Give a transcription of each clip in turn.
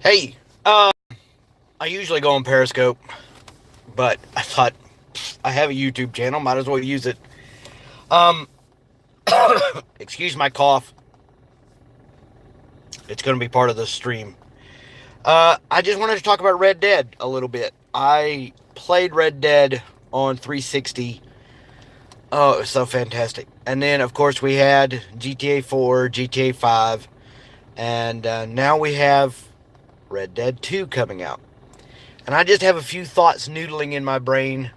Hey, I usually go on Periscope, but I thought I have a YouTube channel, might as well use it. Um, Excuse my cough. It's going to be part of the stream. I just wanted to talk about Red Dead a little bit. I played Red Dead on 360. Oh, it was so fantastic. And then, of course, we had GTA 4, GTA 5, and now we have Red Dead 2 coming out. And I just have a few thoughts noodling in my brain,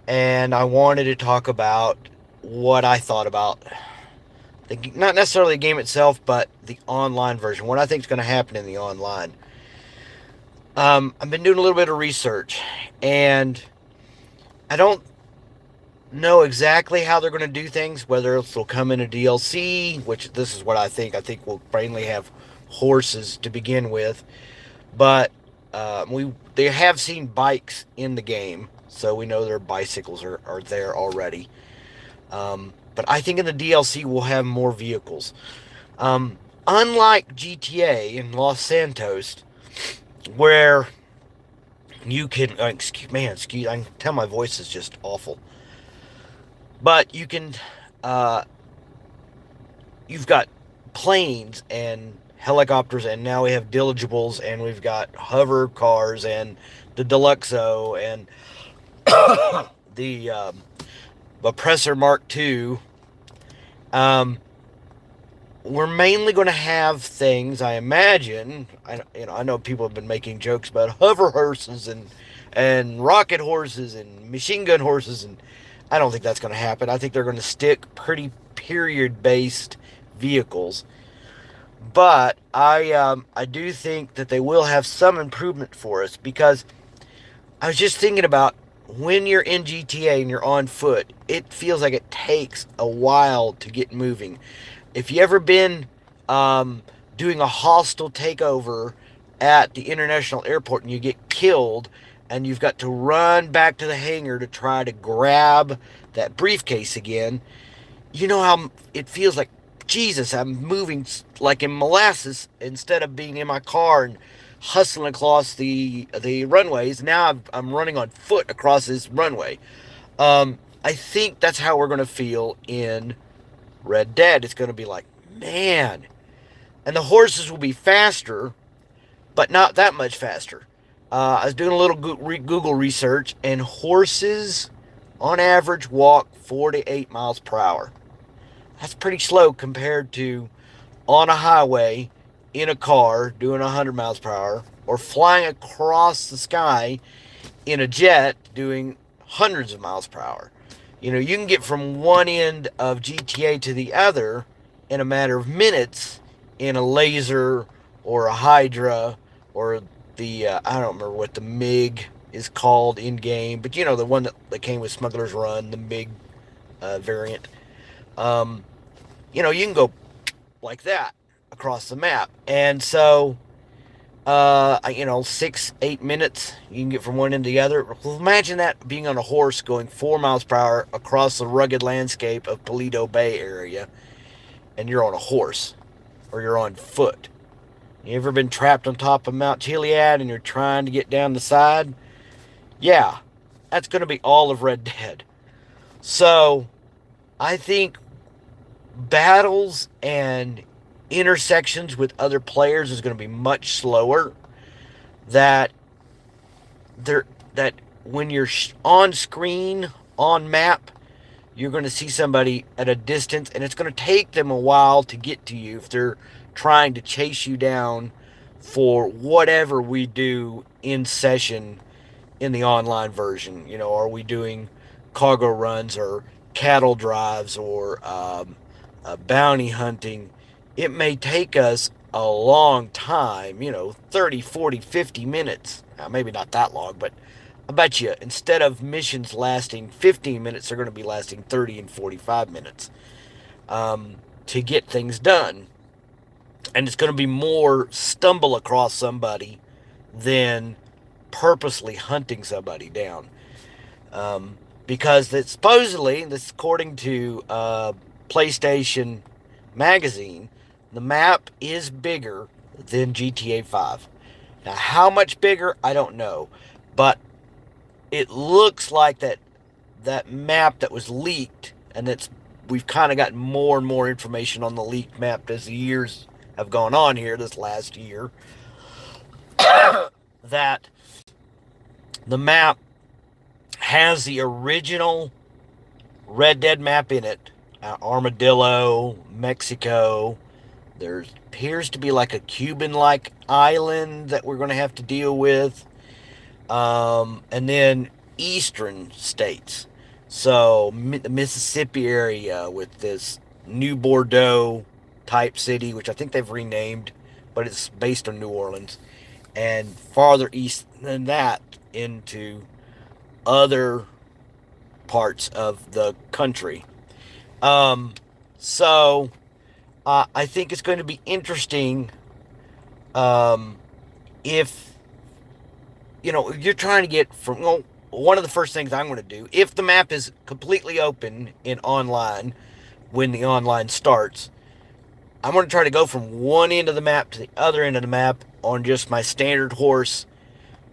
and I wanted to talk about what I thought about not necessarily the game itself, but the online version. What I think is going to happen in the online. I've been doing a little bit of research, and I don't know exactly how they're going to do things. Whether it'll come in a DLC, which this is what I think. I think we'll mainly have horses to begin with, but they have seen bikes in the game, so we know their bicycles are there already. But I think in the DLC we'll have more vehicles. Unlike GTA in Los Santos, where you can, I can tell my voice is just awful. But you can, you've got planes and helicopters, and now we have dirigibles, and we've got hover cars, and the Deluxo, and the Oppressor Mark II. We're mainly going to have things, I imagine. I know people have been making jokes about hover horses and rocket horses and machine gun horses, and I don't think that's going to happen. I think they're going to stick pretty period-based vehicles. But I do think that they will have some improvement for us, because I was just thinking about when you're in GTA and you're on foot, it feels like it takes a while to get moving. If you ever been doing a hostile takeover at the international airport and you get killed and you've got to run back to the hangar to try to grab that briefcase again, you know how it feels like, Jesus, I'm moving like in molasses instead of being in my car and hustling across the runways. Now I'm running on foot across this runway. I think that's how we're going to feel in Red Dead. It's going to be like, man. And the horses will be faster, but not that much faster. I was doing a little Google research, and horses, on average, walk 4 to 8 miles per hour. That's pretty slow compared to on a highway, in a car, doing 100 miles per hour, or flying across the sky in a jet, doing hundreds of miles per hour. You can get from one end of GTA to the other in a matter of minutes in a laser or a Hydra or the, I don't remember what the MiG is called in game, but the one that came with Smuggler's Run, the MiG variant. You can go like that across the map. And so, 6, 8 minutes, you can get from one end to the other. Well, imagine that being on a horse going 4 miles per hour across the rugged landscape of Paleto Bay area, and you're on a horse, or you're on foot. You ever been trapped on top of Mount Chiliad and you're trying to get down the side? Yeah, that's going to be all of Red Dead. So, I think battles and intersections with other players is going to be much slower. That when you're on screen, on map, you're going to see somebody at a distance, and it's going to take them a while to get to you if they're trying to chase you down for whatever we do in session in the online version. Are we doing cargo runs or cattle drives or bounty hunting? It may take us a long time, 30, 40, 50 minutes. Now, maybe not that long, but I bet you instead of missions lasting 15 minutes, they're going to be lasting 30 and 45 minutes to get things done. And it's going to be more stumble across somebody than purposely hunting somebody down. Because supposedly, this according to PlayStation Magazine, the map is bigger than GTA 5. Now, how much bigger, I don't know. But it looks like that map that was leaked, and we've kind of gotten more and more information on the leaked map as the years have gone on here, this last year, that the map has the original Red Dead map in it. Armadillo, Mexico. There appears to be like a Cuban-like island that we're going to have to deal with. And then eastern states. So the Mississippi area with this New Bordeaux type city, which I think they've renamed, but it's based on New Orleans. And farther east than that into other parts of the country. So I think it's going to be interesting if you're trying to get from, one of the first things I'm going to do, if the map is completely open in online, when the online starts, I'm going to try to go from one end of the map to the other end of the map on just my standard horse,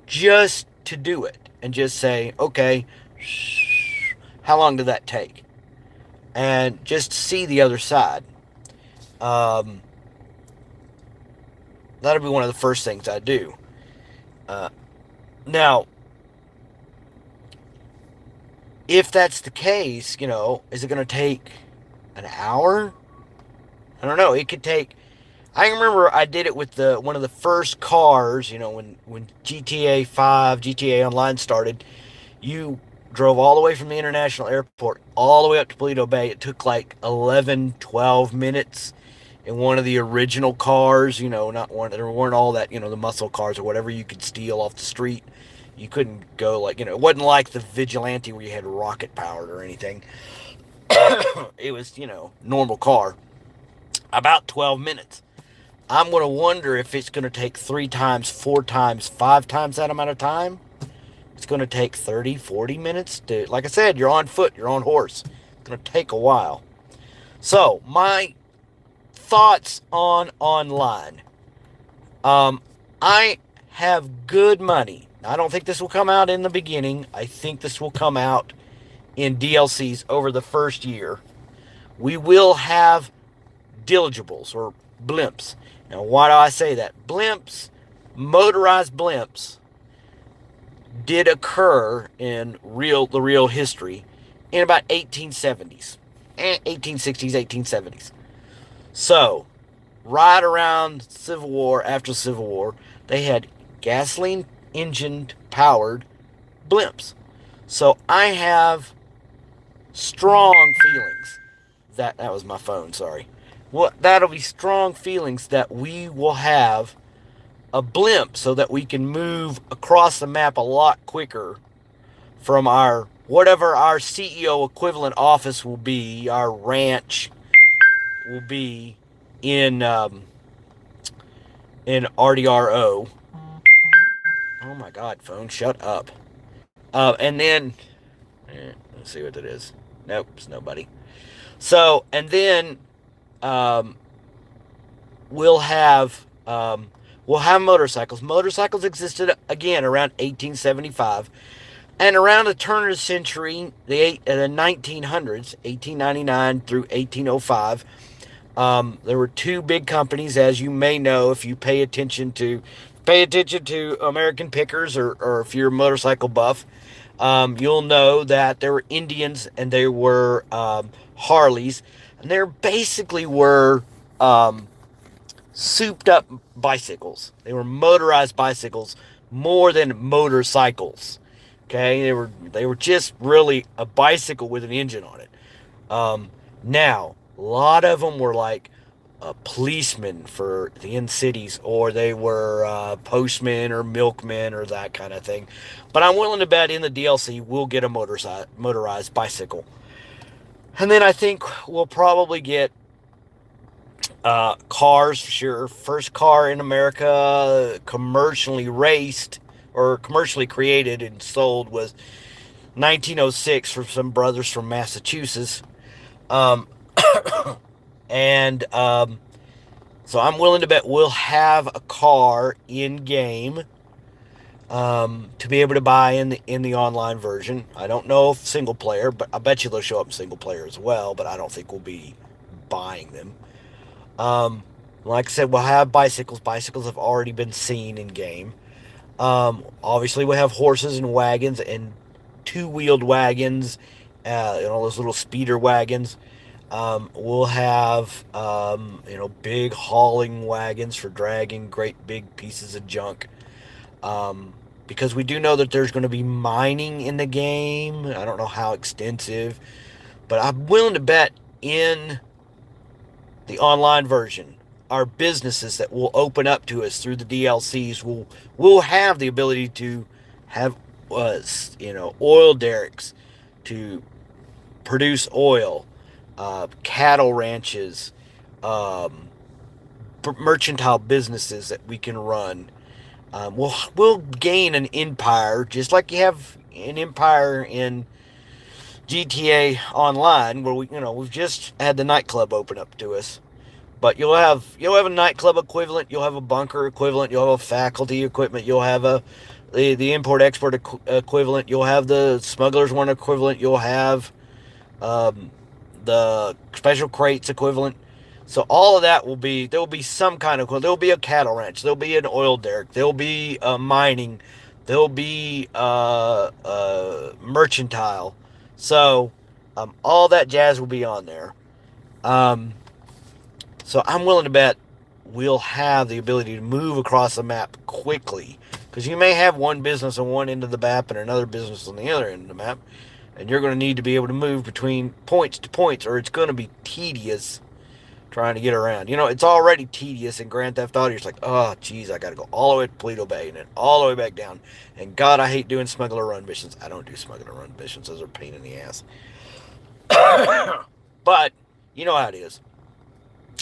just to do it, and just say, okay, how long did that take? And just see the other side. That'll be one of the first things I do. Now, if that's the case, is it going to take an hour? I don't know. It could take. I remember I did it with one of the first cars. When GTA 5, GTA Online started, you drove all the way from the international airport all the way up to Toledo Bay. It took like 11, 12 minutes in one of the original cars. Not one. There weren't all that. The muscle cars or whatever you could steal off the street. You couldn't go it wasn't like the Vigilante where you had rocket powered or anything. It was, normal car. About 12 minutes. I'm going to wonder if it's going to take 3 times, 4 times, 5 times that amount of time. It's going to take 30, 40 minutes to, like I said, you're on foot, you're on horse. It's going to take a while. So, my thoughts on online. I have good money. I don't think this will come out in the beginning. I think this will come out in DLCs over the first year. We will have dirigibles or blimps. Now, why do I say that? Motorized blimps, did occur in the real history in about 1870s, 1860s, 1870s. So, right around Civil War, after the Civil War, they had gasoline engine powered blimps. So I have strong feelings that was my phone, sorry. Well, that'll be strong feelings that we will have a blimp so that we can move across the map a lot quicker from our whatever our CEO equivalent office will be, our ranch will be in RDRO. Oh my God, phone, shut up. And then, let's see what it is. Nope, it's nobody. So, and then we'll have motorcycles. Motorcycles existed again around 1875, and around the turn of the century, the 1900s, 1899 through 1805. There were 2 big companies, as you may know if you pay attention to American Pickers, or if you're a motorcycle buff. You'll know that there were Indians and there were Harleys, and there basically were souped up bicycles. They were motorized bicycles more than motorcycles. Okay, they were just really a bicycle with an engine on it. Now, a lot of them were like policemen for the in cities, or they were postmen or milkmen or that kind of thing. But I'm willing to bet in the DLC we'll get a motorized bicycle. And then I think we'll probably get cars for sure. First car in America commercially raced or commercially created and sold was 1906 from some brothers from Massachusetts. And So I'm willing to bet we'll have a car in game, to be able to buy in the online version. I don't know if single player, but I bet you they'll show up in single player as well. But I don't think we'll be buying them. Um, like I said, we'll have bicycles. Bicycles have already been seen in game. Obviously, we have horses and wagons and two-wheeled wagons, those little speeder wagons. We'll have, big hauling wagons for dragging great big pieces of junk. Because we do know that there's going to be mining in the game. I don't know how extensive, but I'm willing to bet in the online version, our businesses that will open up to us through the DLCs will have the ability to have oil derricks to produce oil, cattle ranches, um, mercantile businesses that we can run. We'll gain an empire just like you have an empire in GTA Online, where we've just had the nightclub open up to us. But you'll have a nightclub equivalent, you'll have a bunker equivalent, you'll have a faculty equipment, you'll have the import export equivalent, you'll have the smugglers one equivalent, you'll have um, the special crates equivalent. So all of that there will be some kind of, there'll be a cattle ranch, there'll be an oil derrick, there'll be mining, there'll be mercantile. So all that jazz will be on there. Um, so I'm willing to bet we'll have the ability to move across the map quickly. Because you may have one business on one end of the map and another business on the other end of the map. And you're going to need to be able to move between points to points, or it's going to be tedious trying to get around. It's already tedious in Grand Theft Auto. You're like, oh, geez, I got to go all the way to Paleto Bay and then all the way back down. And God, I hate doing smuggler run missions. I don't do smuggler run missions. Those are a pain in the ass. But you know how it is.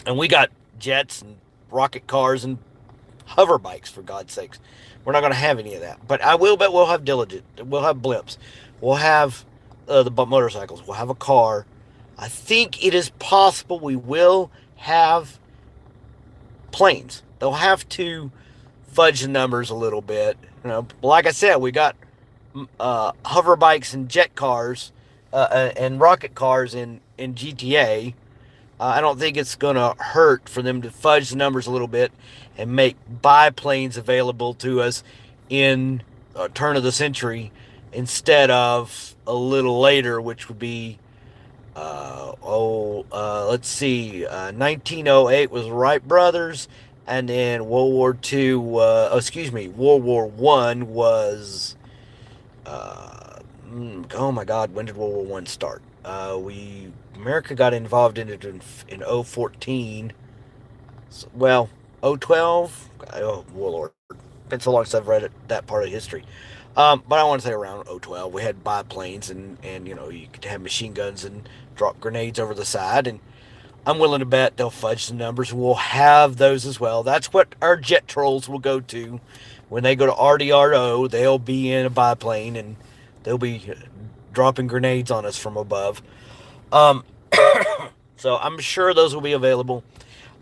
And we got jets and rocket cars and hover bikes, for God's sakes. We're not going to have any of that. But I will bet we'll have we'll have blimps. We'll have the motorcycles. We'll have a car. I think it is possible we will have planes. They'll have to fudge the numbers a little bit. Like I said, we got hover bikes and jet cars and rocket cars in GTA. I don't think it's going to hurt for them to fudge the numbers a little bit and make biplanes available to us in turn of the century instead of a little later, which would be, let's see, 1908 was Wright Brothers, and then World War One was, oh my God, when did World War One start? America got involved in it in 014. Well, 012. Oh, Lord. Been so long since I've read that part of history. But I want to say around 012, we had biplanes and you could have machine guns and drop grenades over the side. And I'm willing to bet they'll fudge the numbers. We'll have those as well. That's what our jet trolls will go to. When they go to RDRO, they'll be in a biplane and they'll be dropping grenades on us from above. Um, so I'm sure those will be available.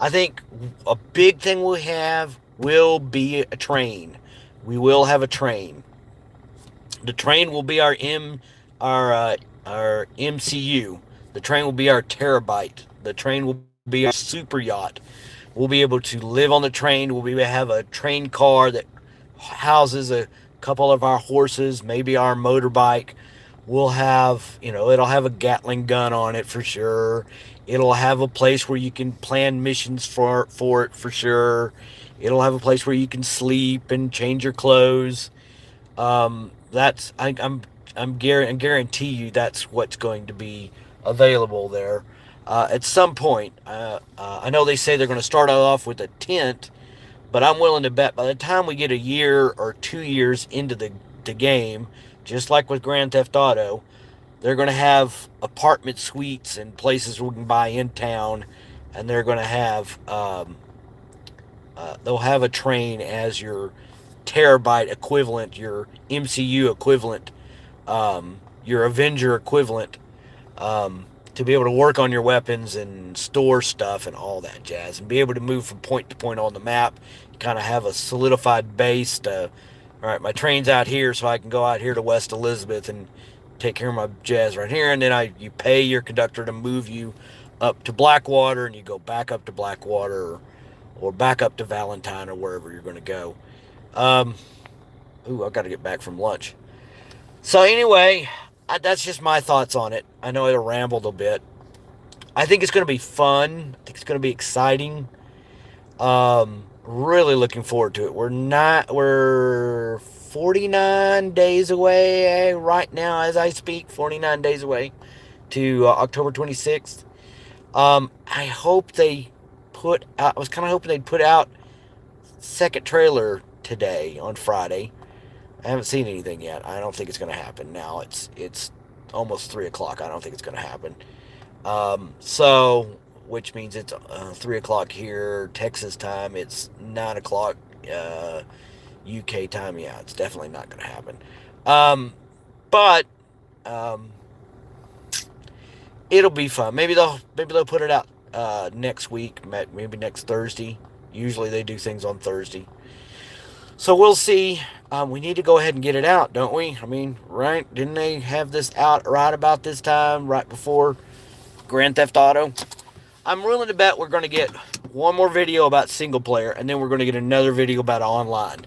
I think a big thing we'll have will be a train. We will have a train. The train will be our MCU. The train will be our terabyte. The train will be our super yacht. We'll be able to live on the train. We'll be able to have a train car that houses a couple of our horses, maybe our motorbike. We'll have, it'll have a Gatling gun on it for sure. It'll have a place where you can plan missions for it for sure. It'll have a place where you can sleep and change your clothes. I'm guarantee you that's what's going to be available there. At some point, I know they say they're going to start off with a tent, but I'm willing to bet by the time we get a year or 2 years into the game, just like with Grand Theft Auto, they're going to have apartment suites and places we can buy in town, and they're going to have they'll have a train as your terabyte equivalent, your MCU equivalent, your Avenger equivalent, to be able to work on your weapons and store stuff and all that jazz, and be able to move from point to point on the map. Kind of have a solidified base to, all right, my train's out here, so I can go out here to West Elizabeth and take care of my jazz right here, and then you pay your conductor to move you up to Blackwater, and you go back up to Blackwater, or back up to Valentine, or wherever you're going to go. I got to get back from lunch. So anyway, that's just my thoughts on it. I know I rambled a bit. I think it's going to be fun. I think it's going to be exciting. Really looking forward to it. We're 49 days away right now as I speak. 49 days away to October 26th. I hope they I was kind of hoping they'd put out second trailer today on Friday. I haven't seen anything yet. I don't think it's going to happen. Now it's almost 3 o'clock. I don't think it's going to happen. Which means it's 3 o'clock here, Texas time. It's 9 o'clock UK time. Yeah, it's definitely not going to happen. But it'll be fun. Maybe they'll put it out next week. Maybe next Thursday. Usually they do things on Thursday. So we'll see. We need to go ahead and get it out, don't we? I mean, right? Didn't they have this out right about this time, right before Grand Theft Auto? I'm willing to bet we're going to get one more video about single player, and then we're going to get another video about online.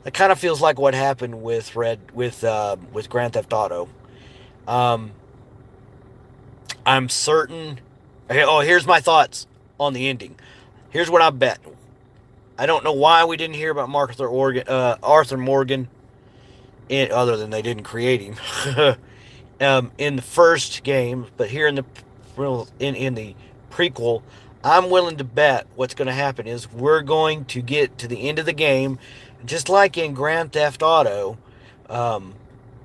That kind of feels like what happened with Grand Theft Auto. I'm certain. Oh, here's my thoughts on the ending. Here's what I bet. I don't know why we didn't hear about Arthur Morgan, other than they didn't create him in the first game, but here in the prequel, I'm willing to bet what's going to happen is we're going to get to the end of the game, just like in Grand Theft Auto.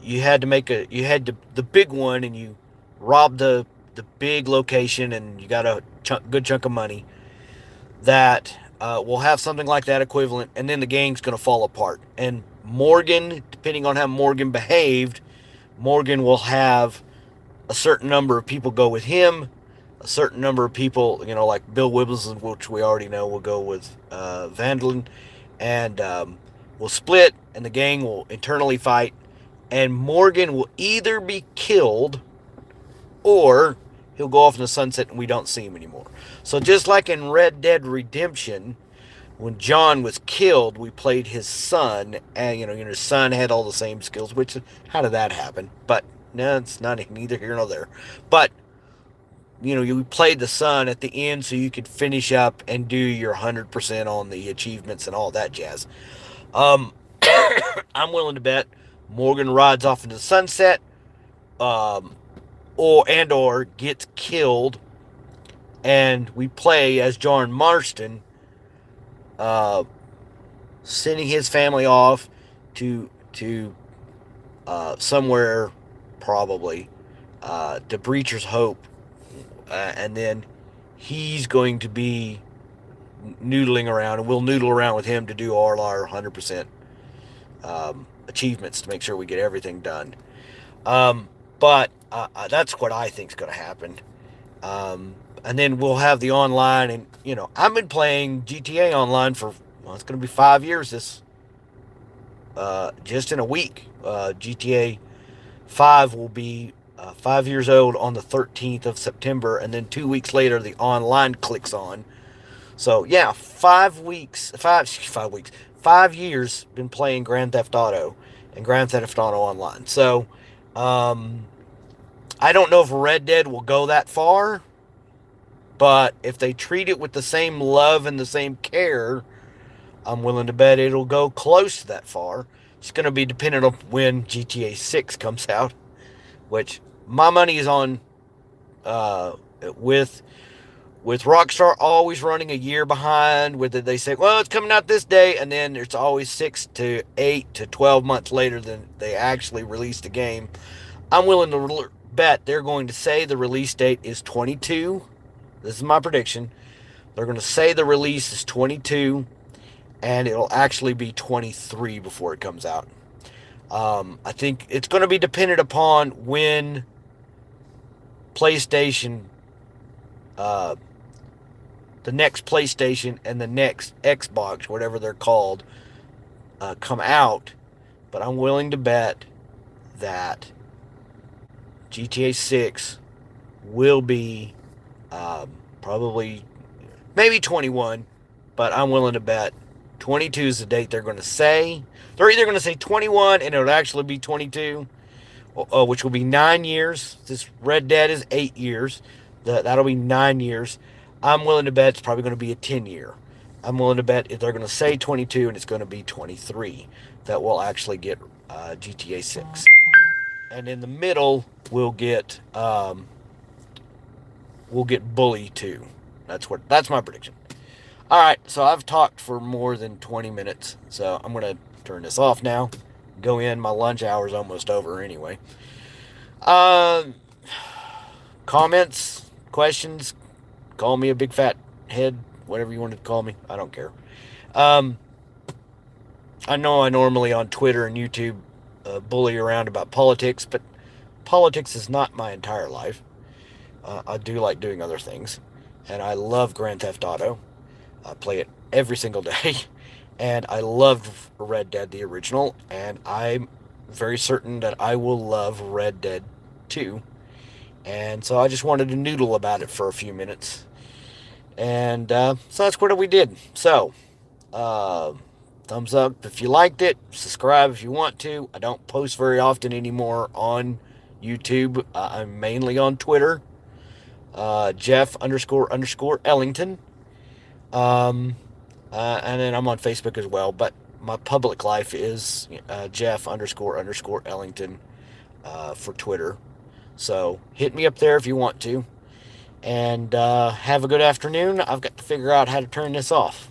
You had the big one, and you robbed the big location, and you got a good chunk of money. That we'll have something like that equivalent, and then the gang's going to fall apart. And Morgan, depending on how Morgan behaved, Morgan will have a certain number of people go with him, a certain number of people, like Bill Wibbleson, which we already know will go with Vandalin, and we'll split, and the gang will internally fight, and Morgan will either be killed or he'll go off in the sunset and we don't see him anymore. So just like in Red Dead Redemption, when John was killed, we played his son, and his son had all the same skills. Which, how did that happen? But no, it's not neither here nor there. But you played the son at the end so you could finish up and do your 100% on the achievements and all that jazz. I'm willing to bet Morgan rides off into the sunset, or gets killed, and we play as John Marston, sending his family off to somewhere, probably to Breacher's Hope, and then he's going to be noodling around, and we'll noodle around with him to do all our 100% achievements to make sure we get everything done. But that's what I think is going to happen. And then we'll have the online, and I've been playing GTA Online for, it's going to be 5 years just in a week. GTA 5 will be 5 years old on the 13th of September, and then 2 weeks later the online clicks on. So yeah, 5 years been playing Grand Theft Auto and Grand Theft Auto Online. So I don't know if Red Dead will go that far, but if they treat it with the same love and the same care, I'm willing to bet it'll go close to that far. It's going to be dependent on when GTA 6 comes out, which my money is on with Rockstar always running a year behind. With it, they say, well, it's coming out this day, and then it's always 6 to 8 to 12 months later than they actually release the game. I'm willing to bet they're going to say the release date is 22. This is my prediction. They're going to say the release is 22, and it'll actually be 23 before it comes out. I think it's going to be dependent upon when PlayStation, uh, the next PlayStation and the next Xbox, whatever they're called, come out. But I'm willing to bet that GTA 6 will be probably maybe 21, but I'm willing to bet 22 is the date they're going to say. They're either going to say 21 and it'll actually be 22, which will be 9 years. This Red Dead is 8 years. That'll be 9 years. I'm willing to bet it's probably going to be a 10-year. I'm willing to bet if they're going to say 22 and it's going to be 23, that we'll actually get GTA 6. And in the middle, we'll get Bully 2. That's my prediction. All right, so I've talked for more than 20 minutes, so I'm going to turn this off now. Go in. My lunch hour's almost over anyway. Comments, questions, call me a big fat head, whatever you want to call me. I don't care. I know I normally on Twitter and YouTube bully around about politics, but politics is not my entire life. I do like doing other things, and I love Grand Theft Auto. I play it every single day, and I loved Red Dead, the original, and I'm very certain that I will love Red Dead 2. And so I just wanted to noodle about it for a few minutes. And so that's what we did. So, thumbs up if you liked it. Subscribe if you want to. I don't post very often anymore on YouTube. I'm mainly on Twitter. Jeff__Ellington. And then I'm on Facebook as well. But my public life is Jeff__Ellington for Twitter. So hit me up there if you want to. And have a good afternoon. I've got to figure out how to turn this off.